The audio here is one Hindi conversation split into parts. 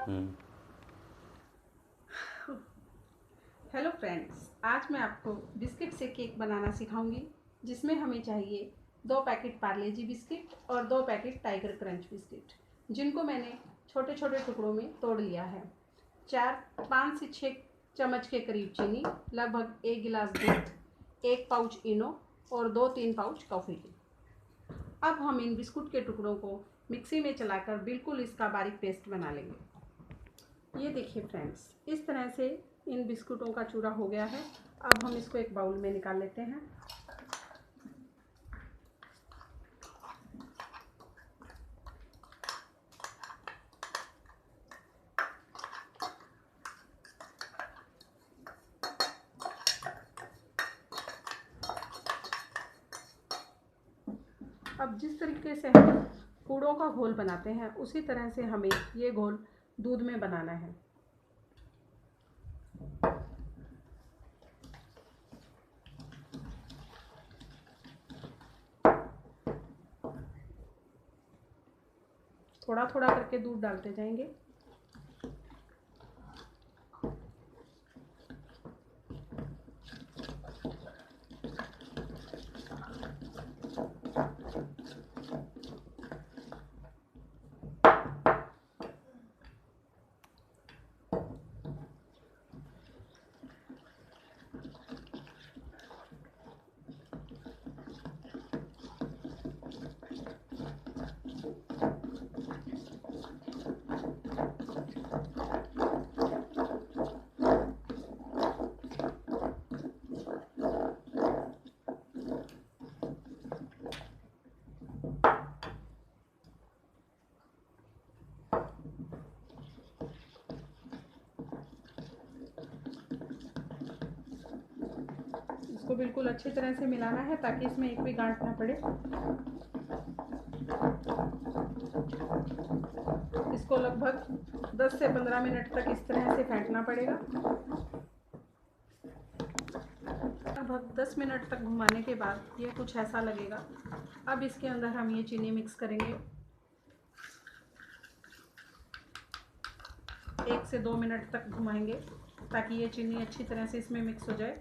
हम्म। हेलो फ्रेंड्स, आज मैं आपको बिस्किट से केक बनाना सिखाऊंगी, जिसमें हमें चाहिए 2 पैकेट पार्ले जी बिस्किट और 2 पैकेट टाइगर क्रंच बिस्किट, जिनको मैंने छोटे छोटे टुकड़ों में तोड़ लिया है। 5 से 6 चम्मच के करीब चीनी, लगभग 1 गिलास दूध, 1 पाउच इनो और 2-3 पाउच कॉफ़ी की। अब हम इन बिस्कुट के टुकड़ों को मिक्सी में चलाकर बिल्कुल इसका बारीक पेस्ट बना लेंगे। ये देखिए फ्रेंड्स, इस तरह से इन बिस्कुटों का चूरा हो गया है। अब हम इसको एक बाउल में निकाल लेते हैं। अब जिस तरीके से हम पूड़ों का घोल बनाते हैं, उसी तरह से हमें ये घोल दूध में बनाना है। थोड़ा थोड़ा करके दूध डालते जाएंगे। इसको बिल्कुल अच्छी तरह से मिलाना है ताकि इसमें एक भी गांठ ना पड़े। इसको लगभग 10 से 15 मिनट तक इस तरह से फेंटना पड़ेगा। लगभग 10 मिनट तक घुमाने के बाद ये कुछ ऐसा लगेगा। अब इसके अंदर हम ये चीनी मिक्स करेंगे। 1 से 2 मिनट तक घुमाएंगे ताकि ये चीनी अच्छी तरह से इसमें मिक्स हो जाए।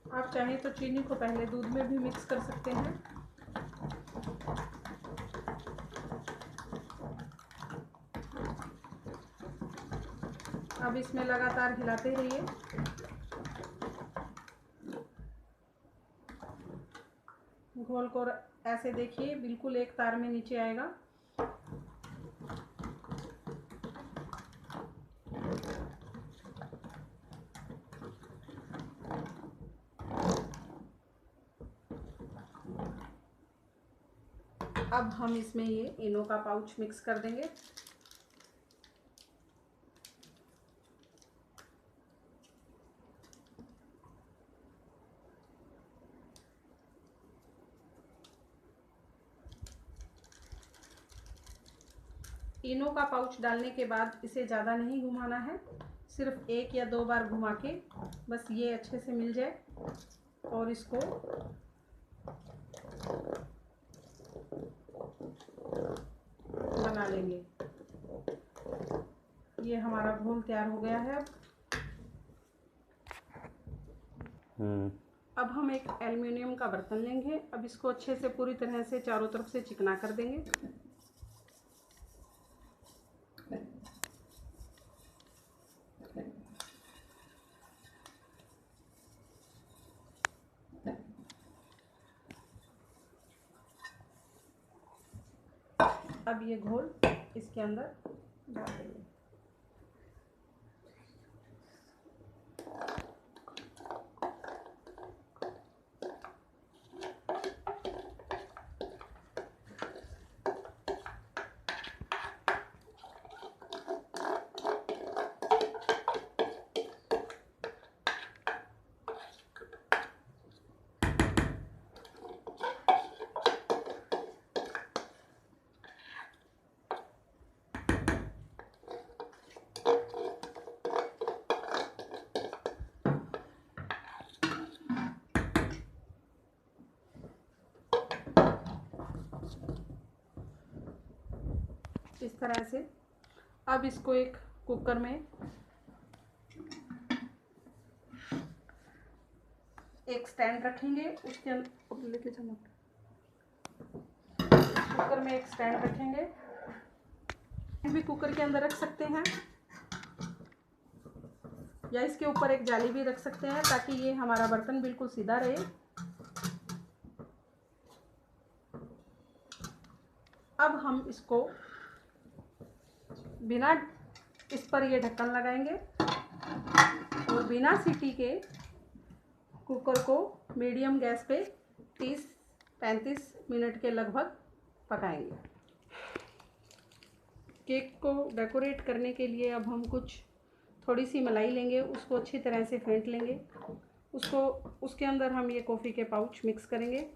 आप चाहें तो चीनी को पहले दूध में भी मिक्स कर सकते हैं। अब इसमें लगातार हिलाते रहिए। घोल को ऐसे देखिए, बिल्कुल एक तार में नीचे आएगा। अब हम इसमें ये इनो का पाउच मिक्स कर देंगे। इनो का पाउच डालने के बाद इसे ज़्यादा नहीं घुमाना है, सिर्फ 1 या 2 बार घुमा के बस ये अच्छे से मिल जाए और इसको बना लेंगे। ये हमारा घोल तैयार हो गया है। अब हम एक एल्युमिनियम का बर्तन लेंगे। अब इसको अच्छे से पूरी तरह से चारों तरफ से चिकना कर देंगे। अब ये घोल इसके अंदर डाल देंगे। इस तरह से। अब इसको एक कुकर में एक स्टैंड रखेंगे, उसके अंदर लेके जाना, कुकर में एक स्टैंड रखेंगे, भी कुकर के अंदर रख सकते हैं या इसके ऊपर एक जाली भी रख सकते हैं ताकि ये हमारा बर्तन बिल्कुल सीधा रहे। अब हम इसको बिना इस पर ये ढक्कन लगाएंगे और बिना सीटी के कुकर को मीडियम गैस पे 30-35 मिनट के लगभग पकाएंगे। केक को डेकोरेट करने के लिए अब हम थोड़ी सी मलाई लेंगे, उसको अच्छी तरह से फेंट लेंगे, उसके अंदर हम ये कॉफ़ी के पाउच मिक्स करेंगे।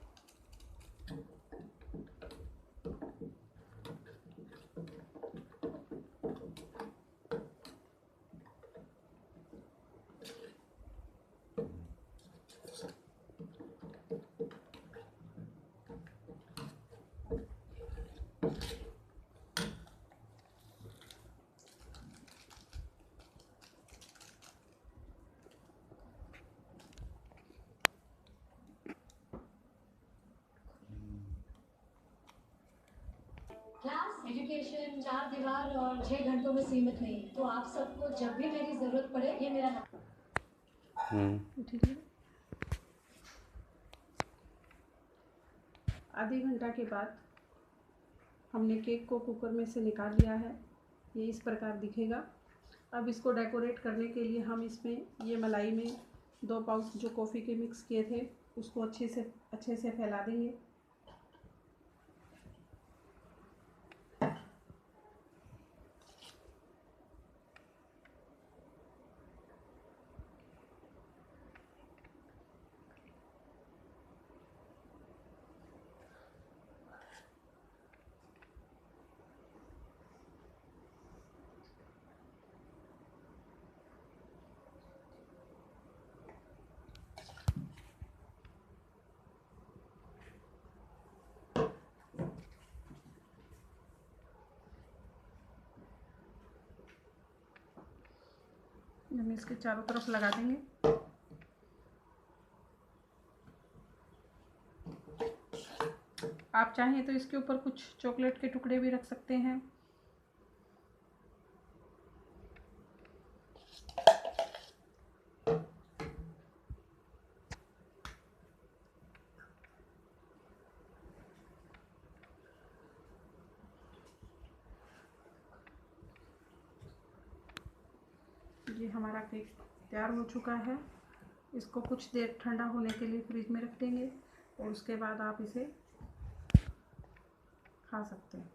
क्लास एजुकेशन 4 दीवार और 6 घंटों में सीमित नहीं, तो आप सबको जब भी मेरी ज़रूरत पड़े ये मेरा ठीक है। आधे घंटा के बाद हमने केक को कुकर में से निकाल लिया है, ये इस प्रकार दिखेगा। अब इसको डेकोरेट करने के लिए हम इसमें ये मलाई में 2 पाउच जो कॉफ़ी के मिक्स किए थे उसको अच्छे से फैला देंगे। हम इसके चारों तरफ लगा देंगे। आप चाहें तो इसके ऊपर कुछ चॉकलेट के टुकड़े भी रख सकते हैं। ये हमारा केक तैयार हो चुका है। इसको कुछ देर ठंडा होने के लिए फ्रिज में रख देंगे और उसके बाद आप इसे खा सकते हैं।